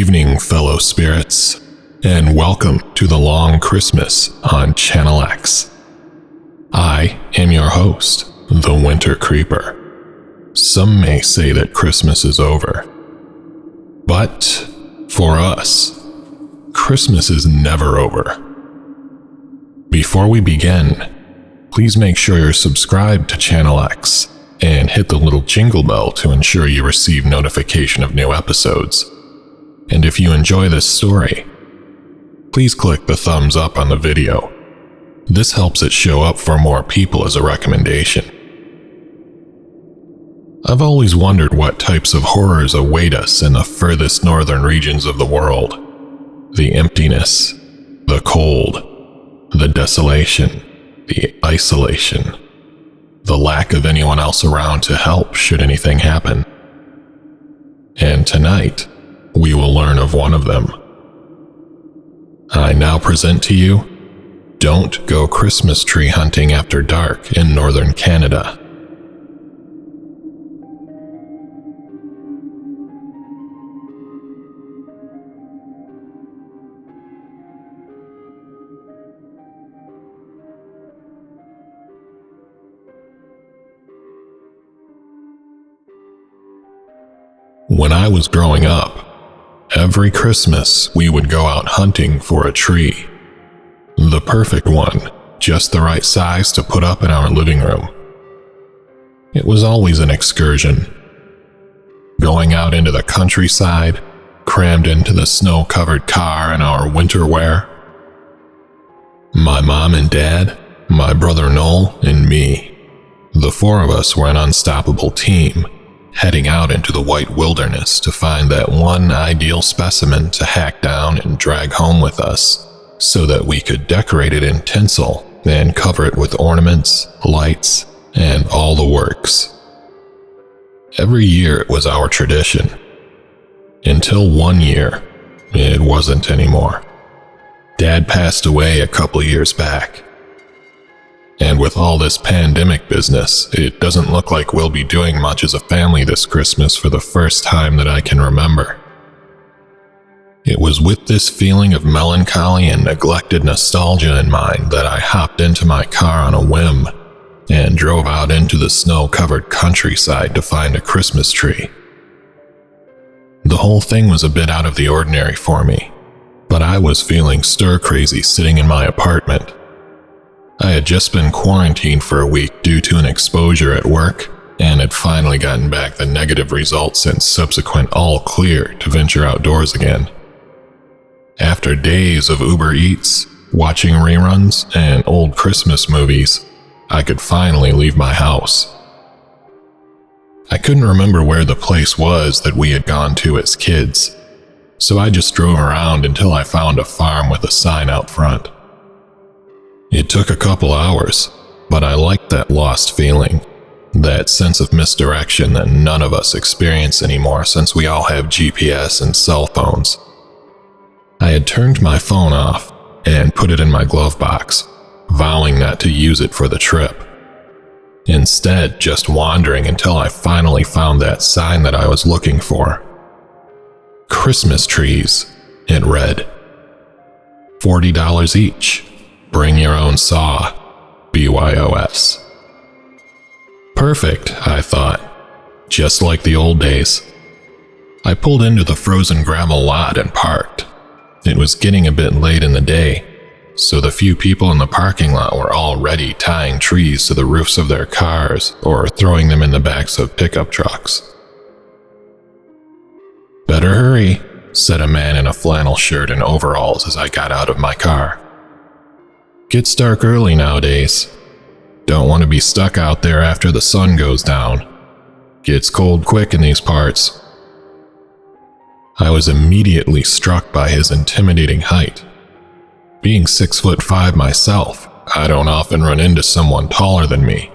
evening, fellow spirits, and welcome to the Long Christmas on Channel X. I am your host, the Winter Creeper. Some may say that Christmas is over, but for us, Christmas is never over. Before we begin, please make sure you're subscribed to Channel X and hit the little jingle bell to ensure you receive notification of new episodes. And if you enjoy this story, please click the thumbs up on the video. This helps it show up for more people as a recommendation. I've always wondered what types of horrors await us in the furthest northern regions of the world. The emptiness, the cold, the desolation, the isolation, the lack of anyone else around to help should anything happen. And tonight, we will learn of one of them. I now present to you, Don't Go Christmas Tree Hunting After Dark in Northern Canada. When I was growing up, every Christmas we would go out hunting for a tree. The perfect one, just the right size to put up in our living room. It was always an excursion. Going out into the countryside, crammed into the snow-covered car in our winter wear. My mom and dad, my brother Noel, and me. The four of us were an unstoppable team, heading out into the white wilderness to find that one ideal specimen to hack down and drag home with us, so that we could decorate it in tinsel and cover it with ornaments, lights, and all the works. Every year it was our tradition. Until one year, it wasn't anymore. Dad passed away a couple years back. And with all this pandemic business, it doesn't look like we'll be doing much as a family this Christmas for the first time that I can remember. It was with this feeling of melancholy and neglected nostalgia in mind that I hopped into my car on a whim and drove out into the snow-covered countryside to find a Christmas tree. The whole thing was a bit out of the ordinary for me, but I was feeling stir-crazy sitting in my apartment. I had just been quarantined for a week due to an exposure at work, and had finally gotten back the negative results and subsequent all clear to venture outdoors again. After days of Uber Eats, watching reruns, and old Christmas movies, I could finally leave my house. I couldn't remember where the place was that we had gone to as kids, so I just drove around until I found a farm with a sign out front. It took a couple hours, but I liked that lost feeling, that sense of misdirection that none of us experience anymore since we all have GPS and cell phones. I had turned my phone off and put it in my glove box, vowing not to use it for the trip. Instead, just wandering until I finally found that sign that I was looking for. Christmas trees, it read. $40 each. Bring your own saw, BYOS. Perfect, I thought, just like the old days. I pulled into the frozen gravel lot and parked. It was getting a bit late in the day, so the few people in the parking lot were already tying trees to the roofs of their cars or throwing them in the backs of pickup trucks. Better hurry, said a man in a flannel shirt and overalls as I got out of my car. Gets dark early nowadays. Don't want to be stuck out there after the sun goes down. Gets cold quick in these parts. I was immediately struck by his intimidating height. Being 6'5" myself, I don't often run into someone taller than me.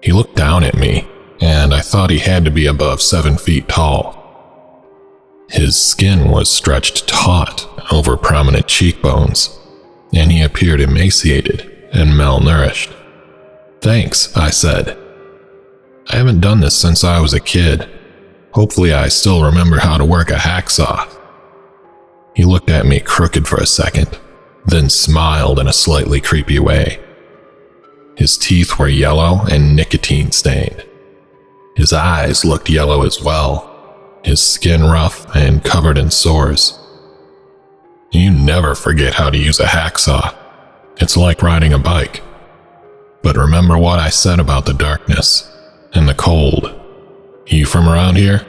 He looked down at me, and I thought he had to be above 7 feet tall. His skin was stretched taut over prominent cheekbones, and he appeared emaciated and malnourished. Thanks, I said. I haven't done this since I was a kid. Hopefully I still remember how to work a hacksaw. He looked at me crooked for a second, then smiled in a slightly creepy way. His teeth were yellow and nicotine-stained. His eyes looked yellow as well, his skin rough and covered in sores. You never forget how to use a hacksaw. It's like riding a bike. But remember what I said about the darkness and the cold. You from around here?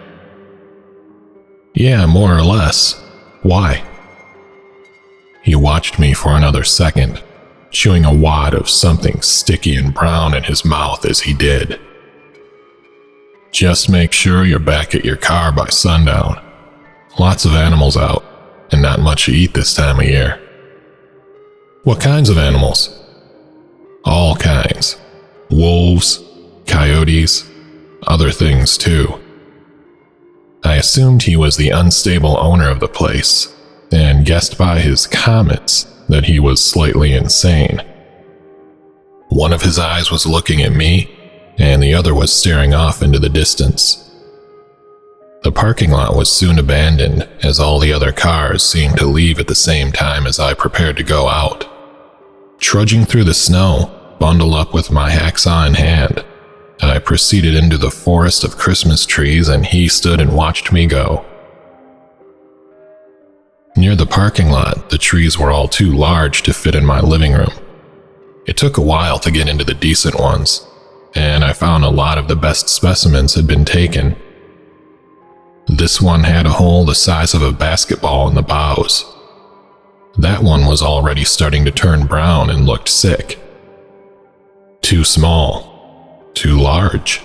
Yeah, more or less. Why? He watched me for another second, chewing a wad of something sticky and brown in his mouth as he did. Just make sure you're back at your car by sundown. Lots of animals out, and not much to eat this time of year. What kinds of animals? All kinds. Wolves, coyotes, other things too. I assumed he was the unstable owner of the place, and guessed by his comments that he was slightly insane. One of his eyes was looking at me, and the other was staring off into the distance. The parking lot was soon abandoned, as all the other cars seemed to leave at the same time as I prepared to go out. Trudging through the snow, bundled up with my hacksaw in hand, I proceeded into the forest of Christmas trees, and he stood and watched me go. Near the parking lot, the trees were all too large to fit in my living room. It took a while to get into the decent ones, and I found a lot of the best specimens had been taken. This one had a hole the size of a basketball in the boughs. That one was already starting to turn brown and looked sick. Too small, too large,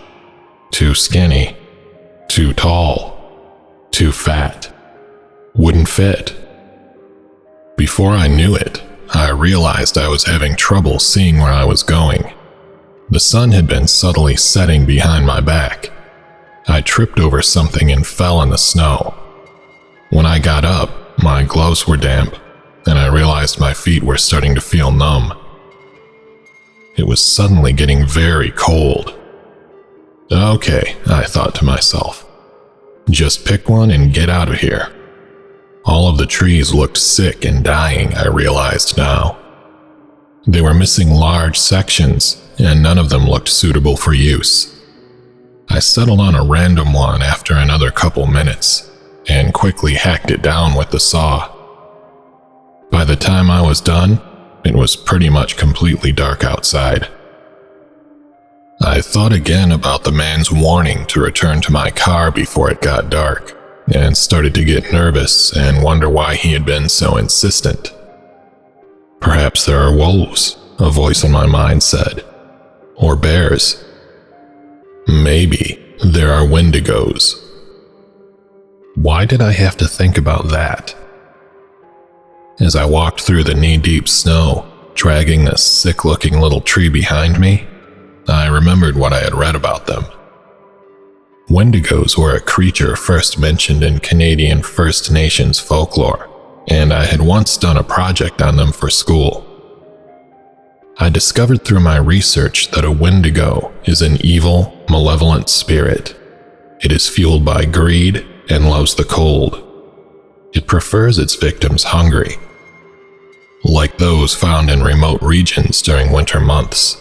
too skinny, too tall, too fat. Wouldn't fit. Before I knew it, I realized I was having trouble seeing where I was going. The sun had been subtly setting behind my back. I tripped over something and fell in the snow. When I got up, my gloves were damp, and I realized my feet were starting to feel numb. It was suddenly getting very cold. Okay, I thought to myself. Just pick one and get out of here. All of the trees looked sick and dying, I realized now. They were missing large sections, and none of them looked suitable for use. I settled on a random one after another couple minutes, and quickly hacked it down with the saw. By the time I was done, it was pretty much completely dark outside. I thought again about the man's warning to return to my car before it got dark, and started to get nervous and wonder why he had been so insistent. Perhaps there are wolves, a voice in my mind said, or bears. Maybe there are wendigos. Why did I have to think about that? As I walked through the knee-deep snow, dragging this sick-looking little tree behind me, I remembered what I had read about them. Wendigos were a creature first mentioned in Canadian First Nations folklore, and I had once done a project on them for school. I discovered through my research that a wendigo is an evil, malevolent spirit. It is fueled by greed and loves the cold. It prefers its victims hungry, like those found in remote regions during winter months.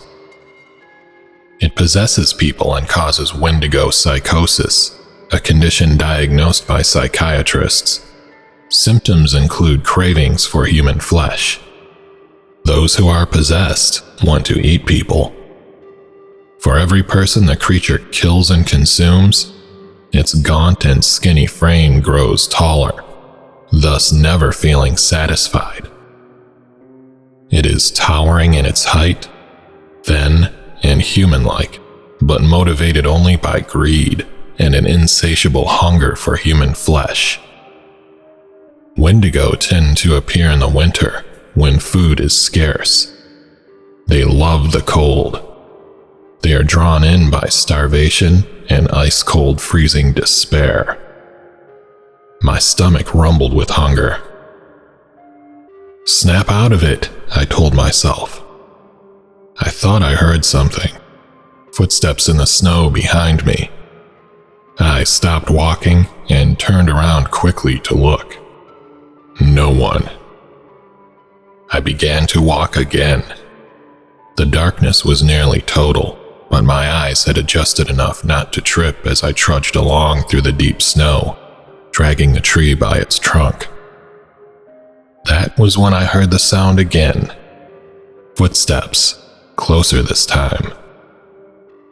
It possesses people and causes wendigo psychosis, a condition diagnosed by psychiatrists. Symptoms include cravings for human flesh. Those who are possessed want to eat people. For every person the creature kills and consumes, its gaunt and skinny frame grows taller, thus never feeling satisfied. It is towering in its height, thin and human-like, but motivated only by greed and an insatiable hunger for human flesh. Wendigo tend to appear in the winter when food is scarce. They love the cold. They are drawn in by starvation and ice-cold freezing despair. My stomach rumbled with hunger. Snap out of it, I told myself. I thought I heard something. Footsteps in the snow behind me. I stopped walking and turned around quickly to look. No one. I began to walk again. The darkness was nearly total, but my eyes had adjusted enough not to trip as I trudged along through the deep snow, dragging the tree by its trunk. That was when I heard the sound again. Footsteps, closer this time.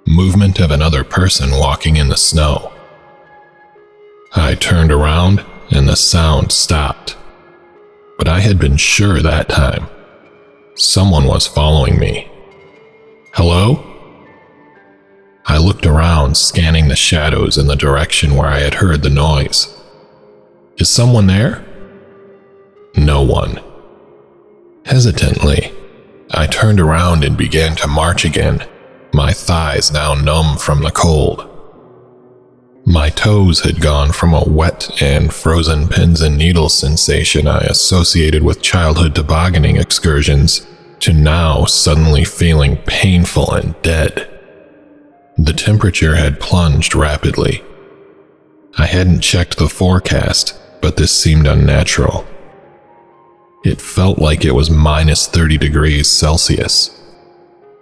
Movement of another person walking in the snow. I turned around and the sound stopped. But I had been sure that time. Someone was following me. Hello? I looked around, scanning the shadows in the direction where I had heard the noise. Is someone there? No one. Hesitantly, I turned around and began to march again, my thighs now numb from the cold. My toes had gone from a wet and frozen pins and needles sensation I associated with childhood tobogganing excursions to now suddenly feeling painful and dead. The temperature had plunged rapidly. I hadn't checked the forecast, but this seemed unnatural. It felt like it was minus 30 degrees Celsius.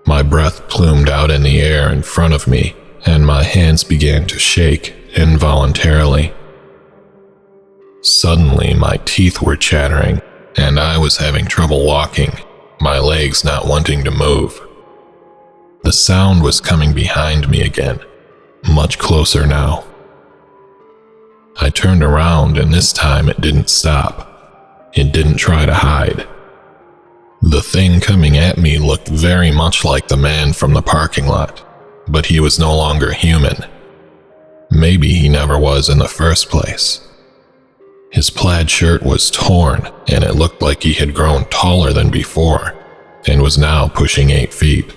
My breath plumed out in the air in front of me, and my hands began to shake involuntarily. Suddenly, my teeth were chattering, and I was having trouble walking, my legs not wanting to move. The sound was coming behind me again, much closer now. I turned around, and this time it didn't stop. It didn't try to hide. The thing coming at me looked very much like the man from the parking lot, but he was no longer human. Maybe he never was in the first place. His plaid shirt was torn, and it looked like he had grown taller than before, and was now pushing 8 feet.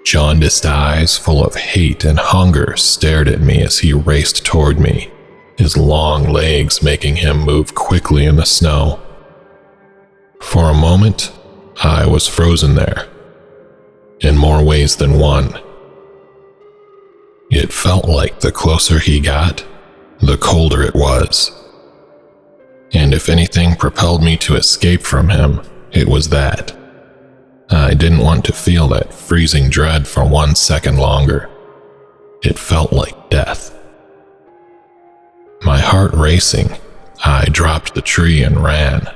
Jaundiced eyes full of hate and hunger stared at me as he raced toward me, his long legs making him move quickly in the snow. For a moment, I was frozen there, in more ways than one. It felt like the closer he got, the colder it was. And if anything propelled me to escape from him, it was that. I didn't want to feel that freezing dread for 1 second longer. It felt like death. My heart racing, I dropped the tree and ran.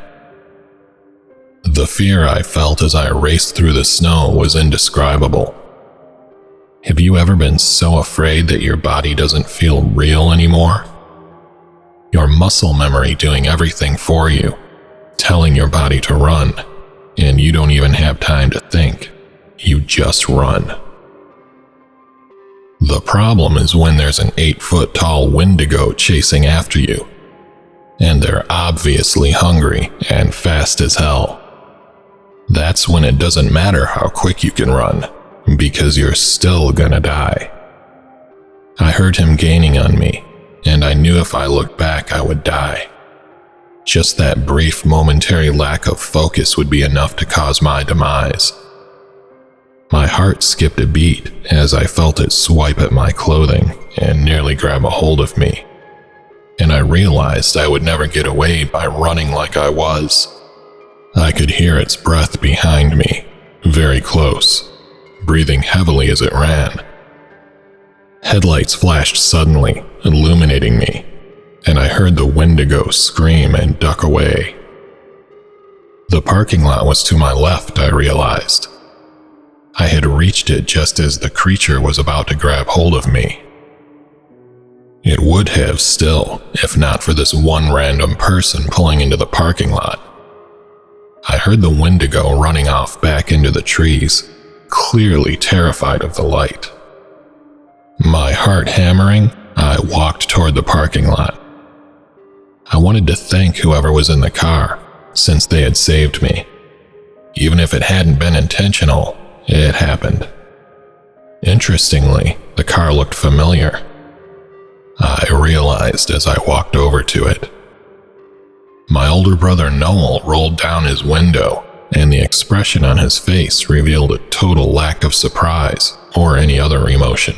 The fear I felt as I raced through the snow was indescribable. Have you ever been so afraid that your body doesn't feel real anymore? Your muscle memory doing everything for you, telling your body to run, and you don't even have time to think. You just run. The problem is when there's an 8-foot-tall wendigo chasing after you, and they're obviously hungry and fast as hell. That's when it doesn't matter how quick you can run, because you're still gonna die. I heard him gaining on me, and I knew if I looked back I would die. Just that brief momentary lack of focus would be enough to cause my demise. My heart skipped a beat as I felt it swipe at my clothing and nearly grab a hold of me. And I realized I would never get away by running like I was. I could hear its breath behind me, very close, breathing heavily as it ran. Headlights flashed suddenly, illuminating me, and I heard the wendigo scream and duck away. The parking lot was to my left, I realized. I had reached it just as the creature was about to grab hold of me. It would have still, if not for this one random person pulling into the parking lot. I heard the wendigo running off back into the trees, clearly terrified of the light. My heart hammering, I walked toward the parking lot. I wanted to thank whoever was in the car, since they had saved me. Even if it hadn't been intentional, it happened. Interestingly, the car looked familiar. I realized as I walked over to it. My older brother Noel rolled down his window, and the expression on his face revealed a total lack of surprise or any other emotion.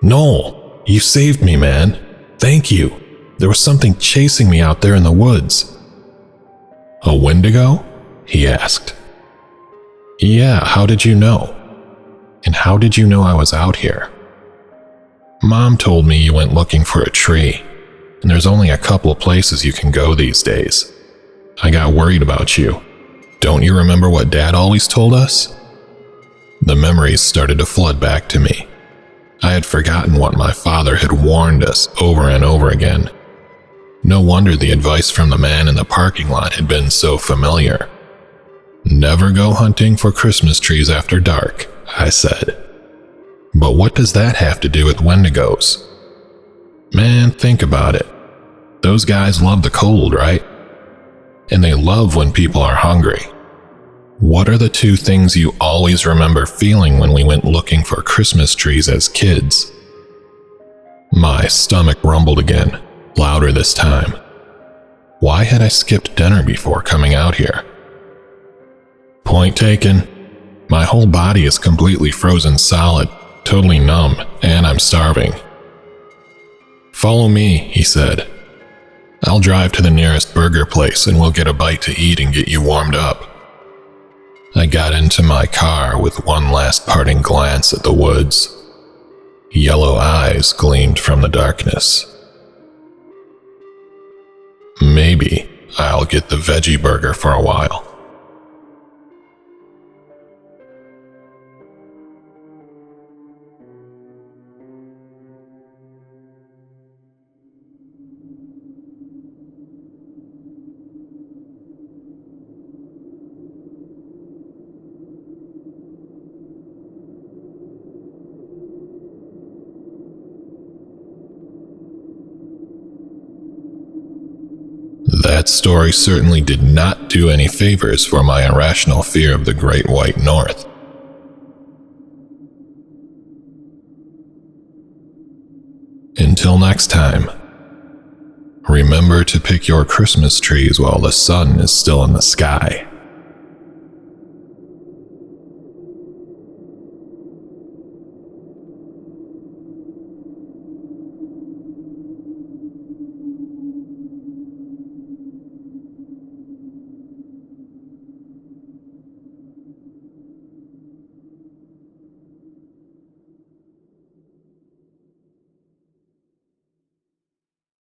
"Noel, you saved me, man. Thank you. There was something chasing me out there in the woods. A wendigo? He asked. Yeah, how did you know? And how did you know I was out here? Mom told me you went looking for a tree, and there's only a couple of places you can go these days. I got worried about you. Don't you remember what Dad always told us? The memories started to flood back to me. I had forgotten what my father had warned us over and over again. No wonder the advice from the man in the parking lot had been so familiar. Never go hunting for Christmas trees after dark, I said. But what does that have to do with wendigos? Man, think about it. Those guys love the cold, right? And they love when people are hungry. What are the two things you always remember feeling when we went looking for Christmas trees as kids? My stomach rumbled again, louder this time. Why had I skipped dinner before coming out here? Point taken. My whole body is completely frozen solid, totally numb, and I'm starving. Follow me, he said. I'll drive to the nearest burger place and we'll get a bite to eat and get you warmed up. I got into my car with one last parting glance at the woods. Yellow eyes gleamed from the darkness. Maybe I'll get the veggie burger for a while. That story certainly did not do any favors for my irrational fear of the Great White North. Until next time, remember to pick your Christmas trees while the sun is still in the sky.